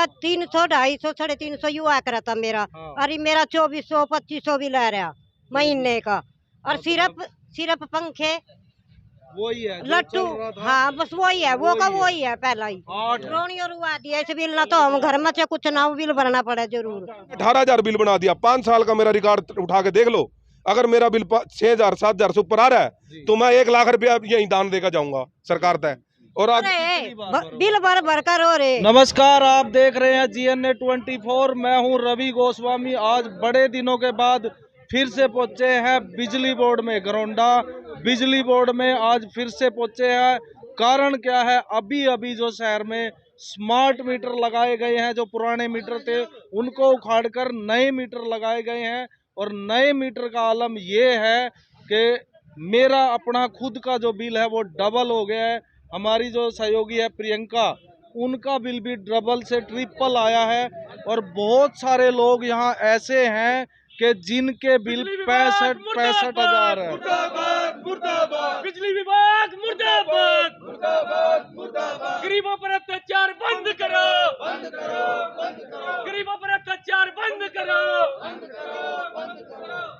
आपका 300, 250, 350 यू आ करा था मेरा। अरे मेरा 2400, 2500 भी ले रहा महीने का। और सिर्फ पंखे वही है लट्टू। हाँ बस वही है, वो का वही है पहला ही। रोनी और हुआ दिया इस बिल ना, तो हम घर में से कुछ ना बिल भरना पड़े जरूर। 18,000 बिल बना दिया। 5 साल का मेरा रिकॉर्ड उठा के देख लो। अगर मेरा बिल 6,000 7,000 से ऊपर आ रहा है तो मैं 1 लाख रुपया यही दान देकर जाऊंगा सरकार तक। और आप बिल भर कर हो रहे। नमस्कार, आप देख रहे हैं GNA 24। मैं हूं रवि गोस्वामी। आज बड़े दिनों के बाद फिर से पहुंचे हैं बिजली बोर्ड में। घरौंडा बिजली बोर्ड में आज फिर से पहुंचे हैं। कारण क्या है, अभी अभी जो शहर में स्मार्ट मीटर लगाए गए हैं, जो पुराने मीटर थे उनको उखाड़कर नए मीटर लगाए गए हैं। और नए मीटर का आलम ये है कि मेरा अपना खुद का जो बिल है वो डबल हो गया है। हमारी जो सहयोगी है प्रियंका, उनका बिल भी डबल से ट्रिपल आया है। और बहुत सारे लोग यहाँ ऐसे हैं कि जिनके बिल 65 हजार है। बिजली विभाग मुर्दाबाद, गरीबों पर अत्याचार बंद करो, गरीबों पर अत्याचार बंद करो,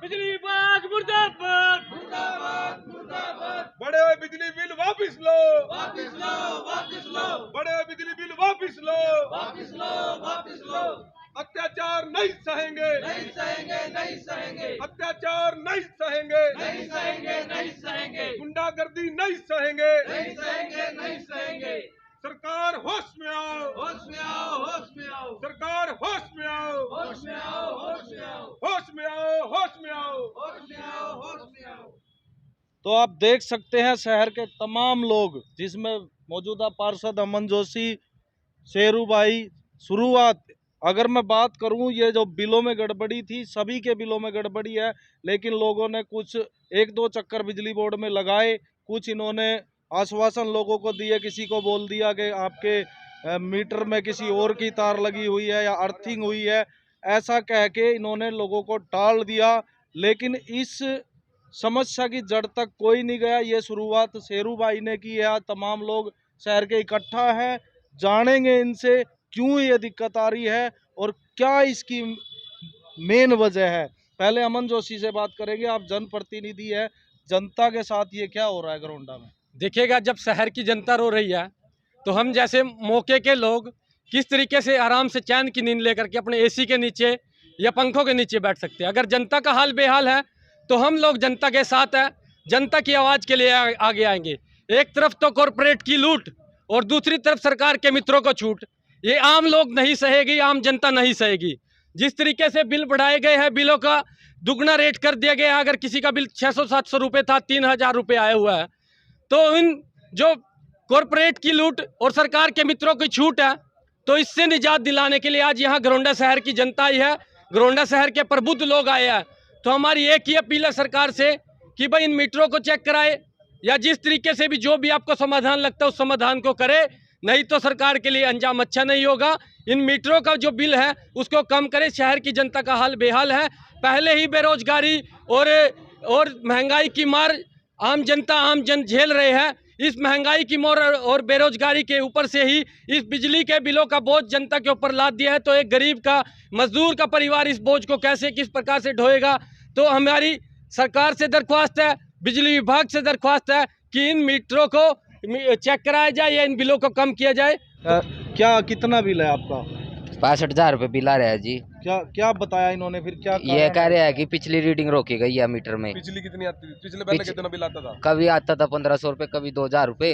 बिजली विभाग मुर्दाबाद, बड़े हुए बिजली बिल वापिस लो, बड़े हुए बिजली बिल वापिस लो। अत्याचार नहीं सहेंगे, अत्याचार नहीं सहेंगे, गुंडागर्दी नहीं सहेंगे। सरकार होश में आओ, सरकार होश में आओ। तो आप देख सकते हैं शहर के तमाम लोग, जिसमें मौजूदा पार्षद अमन जोशी, शेरू भाई। शुरुआत अगर मैं बात करूं, ये जो बिलों में गड़बड़ी थी, सभी के बिलों में गड़बड़ी है। लेकिन लोगों ने कुछ 1-2 चक्कर बिजली बोर्ड में लगाए, कुछ इन्होंने आश्वासन लोगों को दिए, किसी को बोल दिया कि आपके मीटर में किसी और की तार लगी हुई है या अर्थिंग हुई है, ऐसा कह के इन्होंने लोगों को टाल दिया। लेकिन इस समस्या की जड़ तक कोई नहीं गया। ये शुरुआत शेरू भाई ने की है। तमाम लोग शहर के इकट्ठा हैं, जानेंगे इनसे क्यों ये दिक्कत आ रही है और क्या इसकी मेन वजह है। पहले अमन जोशी से बात करेंगे। आप जनप्रतिनिधि है, जनता के साथ ये क्या हो रहा है घरौंडा में? देखिएगा, जब शहर की जनता रो रही है तो हम जैसे मौके के लोग किस तरीके से आराम से चैन की नींद लेकर के अपने AC के नीचे या पंखों के नीचे बैठ सकते हैं। अगर जनता का हाल बेहाल है तो हम लोग जनता के साथ हैं, जनता की आवाज़ के लिए आगे आएंगे। एक तरफ तो कॉरपोरेट की लूट और दूसरी तरफ सरकार के मित्रों को छूट, ये आम लोग नहीं सहेगी, आम जनता नहीं सहेगी। जिस तरीके से बिल बढ़ाए गए हैं, बिलों का दुगना रेट कर दिया गया है। अगर किसी का बिल 600-700 रुपये था, 3,000 रुपये आया हुआ है। तो इन जो कॉरपोरेट की लूट और सरकार के मित्रों की छूट है, तो इससे निजात दिलाने के लिए आज यहाँ घरौंडा शहर की जनता आई है, घरौंडा शहर के प्रबुद्ध लोग आए हैं। तो हमारी एक ही अपील है सरकार से कि भाई इन मीटरों को चेक कराए, या जिस तरीके से भी जो भी आपको समाधान लगता है उस समाधान को करे, नहीं तो सरकार के लिए अंजाम अच्छा नहीं होगा। इन मीटरों का जो बिल है उसको कम करे। शहर की जनता का हाल बेहाल है। पहले ही बेरोजगारी और महंगाई की मार आम जन झेल रहे हैं। इस महंगाई की मार और बेरोजगारी के ऊपर से ही इस बिजली के बिलों का बोझ जनता के ऊपर लाद दिया है। तो एक गरीब का, मजदूर का परिवार इस बोझ को किस प्रकार से ढोएगा। तो हमारी सरकार से दरख्वास्त है, बिजली विभाग से दरख्वास्त है कि इन मीटरों को चेक कराया जाए या इन बिलों को कम किया जाए। क्या कितना बिल है आपका? 65,000 रुपये बिल आ रहा है जी। क्या बताया इन्होंने फिर? क्या ये कह रहे हैं कि पिछली रीडिंग रोकी गई है मीटर में। बिजली कितनी आती थी पिछले? पहले कितना बिल आता था? कभी आता था 1,500 रुपये, कभी 2,000 रुपये,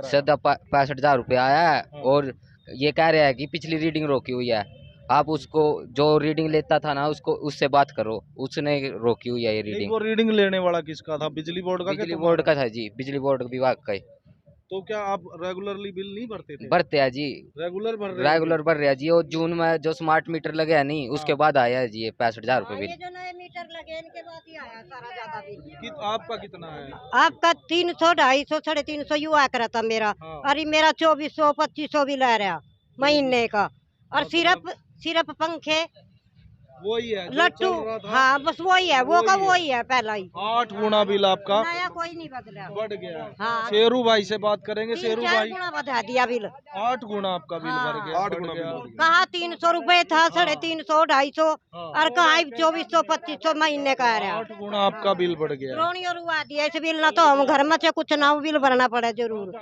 सीधा 65,000 रुपये आया है। और ये कह रहे हैं कि पिछली रीडिंग रोकी हुई है। आप उसको जो रीडिंग लेता था ना, उसको उससे बात करो, उसने रोकी हुई है ये रीडिंग। वो रीडिंग लेने वाला किसका था? बिजली बोर्ड का? बिजली बोर्ड का था जी, बिजली बोर्ड विभाग का। तो क्या आप रेगुलरली बिल नहीं भरते थे? भरते हैं जी, रेगुलर भर रहे हैं जी। और जून में जो स्मार्ट मीटर लगे है नहीं, उसके बाद आया है जी ये 65,000 रुपये बिल। ये जो नए मीटर लगे इनके बाद ही आया सारा ज्यादा बिल। आपका कितना है? आपका 300, 250, 350 यू आ करा था मेरा। अरे मेरा 2400, 2500 भी ले रहा महीने का। और सिर्फ पंखे वही है जो लट्टू। चल रहा था। हाँ बस वही है, वो का वही है पहला ही, 8 गुना बिल आपका नया कोई नहीं बदला। बढ़ गया। हाँ शेरू भाई से बात करेंगे। शेरू 3-4 भाई, गुना बढ़ा दिया बिल। 8 गुना आपका बिल हाँ। बढ़ गया। 8 बढ़ गुना गया। बिल बढ़ कहाँ 300 रुपए था, 350, 250 हाँ। और कहाँ 2400 2500 महीने का आ रहा। 8 गुना आपका बिल बढ़ गया। रोनियो रुआ दिया इस बिल ना, तो हम घर में से कुछ ना बिल भरना पड़े जरूर।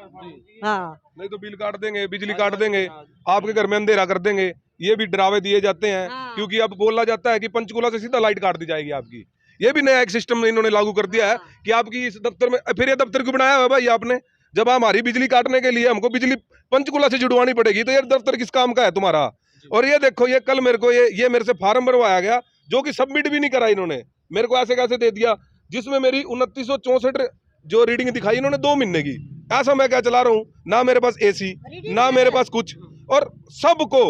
हाँ नहीं तो बिल काट देंगे, बिजली काट देंगे, आपके घर में अंधेरा कर देंगे, ये भी डरावे दिए जाते हैं। हाँ। क्योंकि अब बोला जाता है कि पंचकूला से सीधा लाइट काट दी जाएगी आपकी। ये भी नया एक सिस्टम इन्होंने लागू कर दिया है कि आपकी इस दफ्तर में, फिर ये दफ्तर क्यों बनाया है भाई आपने? जब हमारी बिजली काटने के लिए हमको बिजली पंचकूला से जुड़वानी पड़ेगी तो ये दफ्तर किस काम का है तुम्हारा? और ये देखो, ये कल मेरे को ये मेरे से फार्म भरवाया गया जो कि सबमिट भी नहीं करा इन्होंने, मेरे को ऐसे कैसे दे दिया, जिसमें मेरी 2964 जो रीडिंग दिखाई इन्होंने 2 महीने की। ऐसा मैं क्या चला रहा हूँ, ना मेरे पास एसी, ना मेरे पास कुछ, और सबको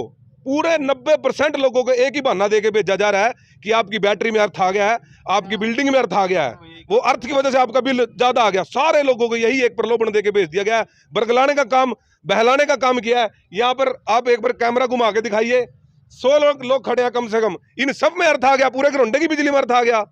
पूरे 90% लोगों को एक ही बहाना देके भेजा जा रहा है कि आपकी बैटरी में अर्थ आ गया है, आपकी बिल्डिंग में अर्थ आ गया है, वो अर्थ की वजह से आपका बिल ज्यादा आ गया। सारे लोगों को यही एक प्रलोभन देके भेज दिया गया है, बरगलाने का काम, बहलाने का काम किया है। यहाँ पर आप एक बार कैमरा घुमा के दिखाइए, 100 लोग खड़े हैं कम से कम, इन सब में अर्थ आ गया, पूरे घरोंडे की बिजली में अर्थ आ गया,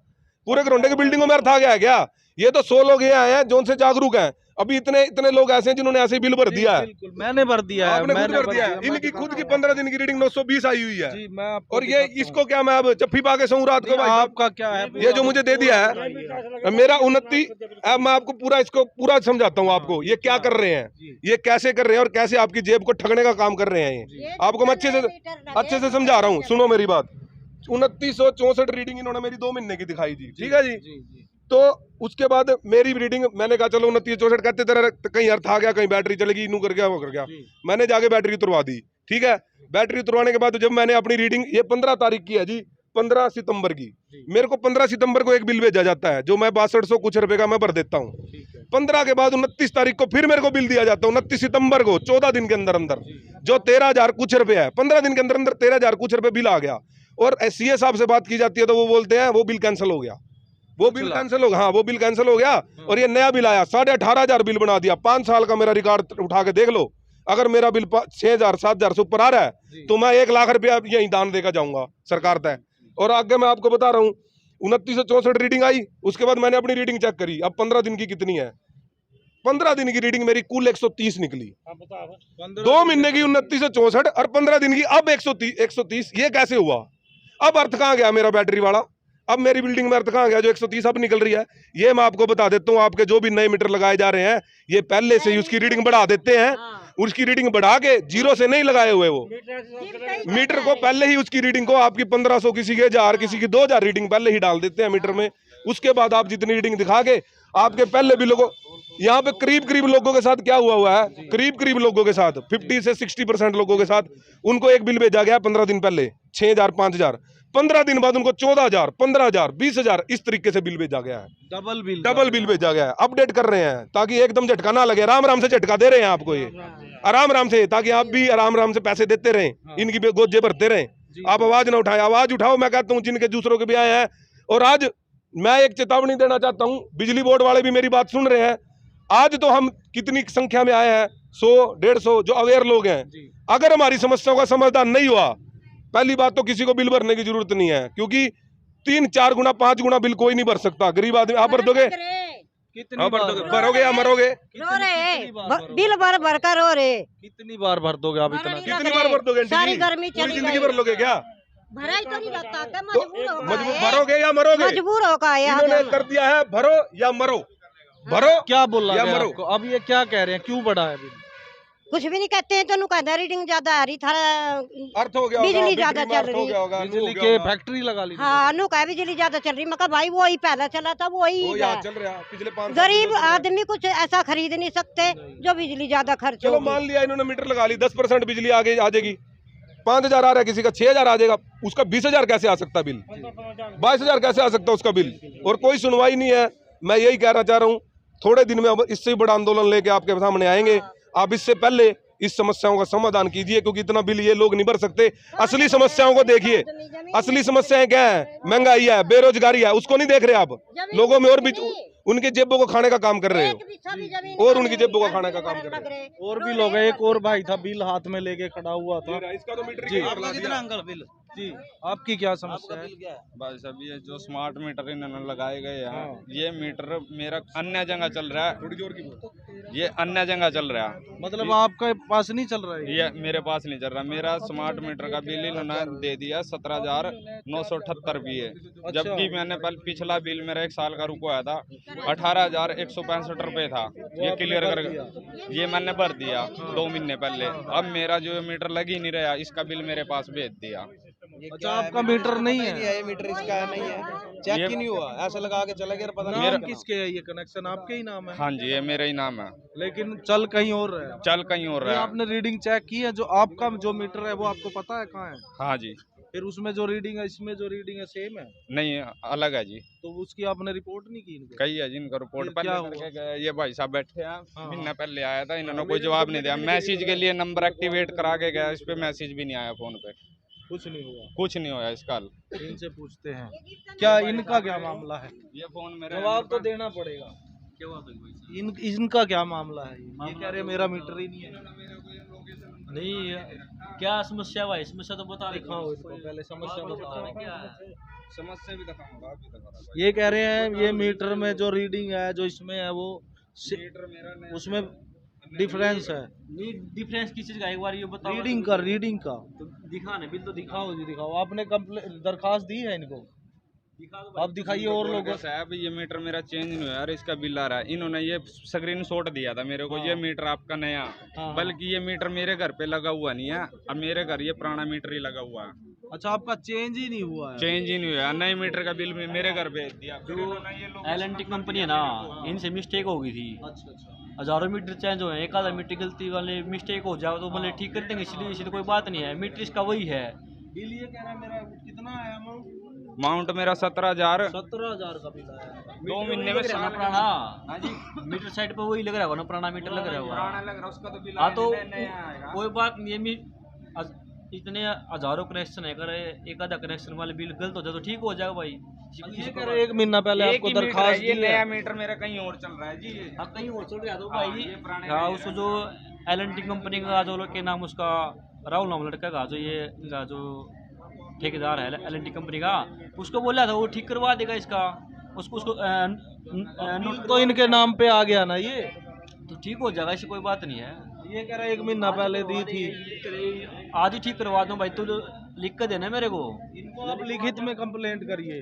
पूरे घरोंडे की बिल्डिंगों में अर्थ आ गया है क्या? ये तो 100 लोग ये आए हैं जो उनसे जागरूक हैं। अभी इतने लोग ऐसे हैं जिन्होंने ऐसे बिल भर दिया है। बिल्कुल, मैंने भर दिया है। आपने खुद मैंने भर दिया है। मैं इनकी दिखाता खुद की हूँ। 15 दिन की रीडिंग 920 आई हुई है। जी, मैं आपको और ये दिखाता हूँ। इसको क्या मैं अब चप्पी पा के सोऊं रात को भाई? आपका क्या है? ये जो मुझे दे दिया है मेरा 29, अब मैं आपको इसको पूरा समझाता हूँ आपको, ये क्या कर रहे हैं, ये कैसे कर रहे हैं और कैसे आपकी जेब को ठगने का काम कर रहे हैं। ये आपको मैं अच्छे से समझा रहा हूँ, सुनो मेरी बात। 2964 रीडिंग इन्होंने मेरी 2 महीने की दिखाई थी, ठीक है जी। तो उसके बाद मेरी रीडिंग, मैंने कहा चलो 2964 कहते तेरा कहीं अर्थ आ गया, कहीं बैटरी चलेगी, इनू कर गया, वो कर गया। मैंने जाके बैटरी उतरवा दी, ठीक है। बैटरी उतरवाने के बाद जब मैंने अपनी रीडिंग, ये 15 तारीख की है जी, 15 सितंबर की, मेरे को 15 सितंबर को एक बिल भेजा जाता है जो मैं 6200 कुछ रुपए का मैं भर देता हूँ। 15 के बाद 29 तारीख को फिर मेरे को बिल दिया जाता है, 29 सितंबर को, 14 दिन के अंदर अंदर, जो 13,000 कुछ रुपए है, 15 दिन के अंदर अंदर 13,000 कुछ रुपए बिल आ गया। और सीए साहब से बात की जाती है तो वो बोलते हैं वो बिल कैंसिल हो गया, वो बिल कैंसिल हो गया। हाँ, वो बिल कैंसिल हो गया और ये नया बिल आया, 18,500 बिल बना दिया। 5 साल का मेरा रिकॉर्ड उठा के देख लो, अगर मेरा बिल 6,000 7,000 से ऊपर आ रहा है तो मैं 1 लाख रुपया यही दान देकर जाऊंगा सरकार तय। और आगे मैं आपको बता रहा हूँ, 2964 रीडिंग आई, उसके बाद मैंने अपनी रीडिंग चेक करी, अब 15 दिन की कितनी है। 15 दिन की रीडिंग मेरी कुल 130 निकली। 2 महीने की 2964 और 15 दिन की अब 130। ये कैसे हुआ? अब अर्थ कहाँ गया मेरा बैटरी वाला? अब मेरी बिल्डिंग में अर्थ कहाँ गया जो 130 अब निकल रही है? ये मैं आपको बता देता हूँ, आपके जो भी नए मीटर लगाए जा रहे हैं ये पहले से ही उसकी रीडिंग बढ़ा देते हैं। उसकी रीडिंग बढ़ा के 0 से नहीं लगाए हुए, वो मीटर को पहले ही उसकी रीडिंग को आपकी 1500, किसी के 1000, किसी की 2000 रीडिंग पहले ही डाल देते हैं मीटर में। उसके बाद आप जितनी रीडिंग दिखा के आपके पहले बिलों को, यहाँ पे करीब लोगों के साथ क्या हुआ है, करीब लोगों के साथ 50 से 60% लोगों के साथ उनको एक बिल भेजा गया 15 दिन पहले, 6,000 5,000। 15 दिन बाद उनको 14,000 15,000 20,000 इस तरीके से बिल भेजा गया है। डबल बिल भेजा गया है। अपडेट कर रहे हैं ताकि एकदम झटका ना लगे, आराम से झटका दे रहे हैं आपको, ये आराम से, ताकि आप भी आराम से पैसे देते रहें, इनकी गोजे भरते रहें। आप आवाज ना उठाएं, आवाज उठाओ। मैं कहता हूँ जिनके दूसरों के भी आए हैं। और आज मैं एक चेतावनी देना चाहता हूँ, बिजली बोर्ड वाले भी मेरी बात सुन रहे हैं। आज तो हम कितनी संख्या में आए हैं, 100-150 जो अवेयर लोग हैं। अगर हमारी समस्याओं का समाधान नहीं हुआ, पहली बात तो किसी को बिल भरने की जरूरत नहीं है, क्योंकि 3-4 गुना 5 गुना बिल कोई नहीं भर सकता। गरीब आदमी आप भर दोगे, भरोगे या मरोगे? रो रहे बिल भर कर रो रहे। कितनी बार भर दोगे आप इतना? कितनी बार भर दोगे? सारी गर्मी पूरी चली जिंदगी गई। भर लोगे क्या? भरा ही तो नहीं लगता, क्या तो मजबूर हो मजबूर गए। भरोगे या मरोगे? मजबूर हो गए। इन्होंने कर दिया है भरो या मरो, भरो क्या बोला या गया मरो। आपको? अब ये क्या कह रहे हैं, क्यों बढ़ा है बिल? कुछ भी नहीं कहते हैं, तो कहते रीडिंग ज्यादा आ रही था, अर्थ हो गया होगा, बिजली ज्यादा बिक्री में चल अर्थ हो रही। गया होगा, बिजली हो गया के होगा। फैक्ट्री लगा ली। हाँ, नु कहा बिजली ज्यादा चल रही। मैं कहा भाई वही पहले चला था, वही वो याद चल रहा है पिछले 5 साल। गरीब आदमी कुछ ऐसा खरीद नहीं सकते जो बिजली ज्यादा खर्च चलो होगी। मान लिया इन्होंने मीटर लगा ली, 10% बिजली आगे आ जाएगी, 5,000 आ रहा है, किसी का 6,000 आ जाएगा, उसका 20,000 कैसे आ सकता बिल? 22,000 कैसे आ सकता उसका बिल? और कोई सुनवाई नहीं है। मैं यही कहना चाह रहा हूँ, थोड़े दिन में अब इससे ही बड़ा आंदोलन लेके आपके सामने आएंगे। आप इससे पहले इस समस्याओं का समाधान कीजिए, क्योंकि इतना बिल ये लोग नहीं भर सकते। असली समस्याओं को देखिए, असली समस्याएं क्या है? महंगाई है, बेरोजगारी है, उसको नहीं देख रहे आप। लोगों में और भी उनके जेबों को खाने का काम कर रहे हो, और उनकी जेबों को खाने का काम कर रहे हो। और भी लोग हैं। एक और भाई था, बिल हाथ में लेके खड़ा हुआ था। इसका तो मीटर जी। कितना अंकल बिल? जी, आपकी क्या समस्या है? भाई साहब ये जो स्मार्ट मीटर इन्होंने लगाए गए हैं, हाँ। ये मीटर मेरा अन्य जगह चल रहा है, ये अन्य जगह चल रहा है, मतलब आपके पास नहीं चल रहा है? ये मेरे पास नहीं चल रहा। मेरा स्मार्ट मीटर का बिल इन्होंने दे दिया 17,978 रुपये, जबकि मैंने पिछला बिल मेरा 1 साल का रुको आया था 18,165 रुपये था। ये क्लियर कर ये मैंने भर दिया 2 महीने पहले। अब मेरा जो मीटर लग ही नहीं रहा, इसका बिल मेरे पास भेज दिया। अच्छा, आपका मीटर नहीं है? ये मीटर इसका नहीं है, चेक ही नहीं हुआ, ऐसे लगा के चला गया, पता नहीं नाम किसके है? ये कनेक्शन आपके ही नाम है? हाँ जी, ये मेरा ही नाम है, लेकिन चल कहीं और रहा है। चल कहीं और ये रहा है। आपने रीडिंग चेक की है? जो आपका जो मीटर है वो आपको पता है कहाँ है? हाँ जी। फिर उसमें जो रीडिंग है इसमें जो रीडिंग है सेम है? नहीं, अलग है जी। तो उसकी आपने रिपोर्ट नहीं की इनको? कही है जी इनको रिपोर्ट। फिर क्या पहले करके गए, ये भाई साहब बैठे हैं, हाँ। महीना पहले आया था, इन्होंने कोई जवाब नहीं दिया। मैसेज के लिए नंबर एक्टिवेट करा के गया, इस पे मैसेज भी नहीं आया फोन पे, कुछ नहीं हुआ। कुछ नहीं हुआ इसका। इनसे पूछते हैं क्या इनका क्या मामला है? ये फोन मेरे जवाब तो देना पड़ेगा। इनका क्या मामला है? ये कह रहे मेरा मीटर ही नहीं है। नहीं, क्या समस्या भाई? समस्या तो बता दिखाओ इसको, पहले समस्या बताओ। समस्या भी दिखाऊंगा, आप भी दिखाओ। ये कह रहे हैं ये मीटर में जो रीडिंग है जो इसमें है वो मीटर मेरा नहीं, उसमें डिफरेंस है। नहीं, डिफरेंस किस चीज का एक बार ये बताओ। रीडिंग का तो दिखा ना, बिल तो दिखाओ जी, दिखाओ। आपने कंप्लेंट दरखास्त दी है इनको? दिखा दो आप दिखाइए और लोगों से। साहब ये मीटर मेरा चेंज नहीं हुआ और इसका बिल आ रहा है। इन्होंने ये स्क्रीन शॉट दिया था मेरे को, ये मीटर आपका नया, हाँ। बल्कि ये मीटर मेरे घर पे लगा हुआ नहीं है, अब मेरे घर ये पुराना मीटर ही लगा हुआ है। अच्छा, आपका चेंज ही नहीं हुआ है? चेंज ही नहीं हुआ, नए मीटर का बिल मेरे घर भेज दिया। L&T कंपनी है ना, इनसे मिस्टेक हो गई थी। अच्छा अच्छा। हजारों मीटर चेंज हुए हैं, एक आधा मीटर गलती वाले मिस्टेक हो जाए तो मतलब ठीक कर देंगे, इसलिए कोई बात नहीं है। मीटर इसका वही है। बिल ये कह रहा है मेरा कितना है अमाउंट मेरा 17,000 17,000 का बिल आया। 2 महीने में ना पुराना मीटर साइड पे वही लग रहा होगा ना, पुराना मीटर लग रहा होगा। लग रहा उसका तो बिल हाँ तो नया आएगा। कोई बात नहीं है, इतने हजारों कनेक्शन है, करे एक आधा कनेक्शन वाले बिल गलत हो जाए तो ठीक हो जाएगा भाई। ये कह रहे 1 महीना पहले आपको दरखास्त दी है। नया मीटर मेरा कहीं और चल रहा है जी। हाँ कहीं और चल रहा है तो भाई। ये पुराने हाँ, उसको जो L&T कंपनी का जो के नाम उसका राहुल नाम लड़का का, जो ये इनका जो ठेकेदार है L&T कंपनी का, उसको बोला था वो ठीक करवा देगा इसका। उसको तो इनके नाम पे आ गया ना ये, तो ठीक हो जाएगा, इससे कोई बात नहीं है। ये कह रहा है 1 महीना पहले दी थी। आज ही ठीक करवा दूँ भाई, तू लिख कर देना मेरे को। इनको आप लिखित में कंप्लेंट करिए।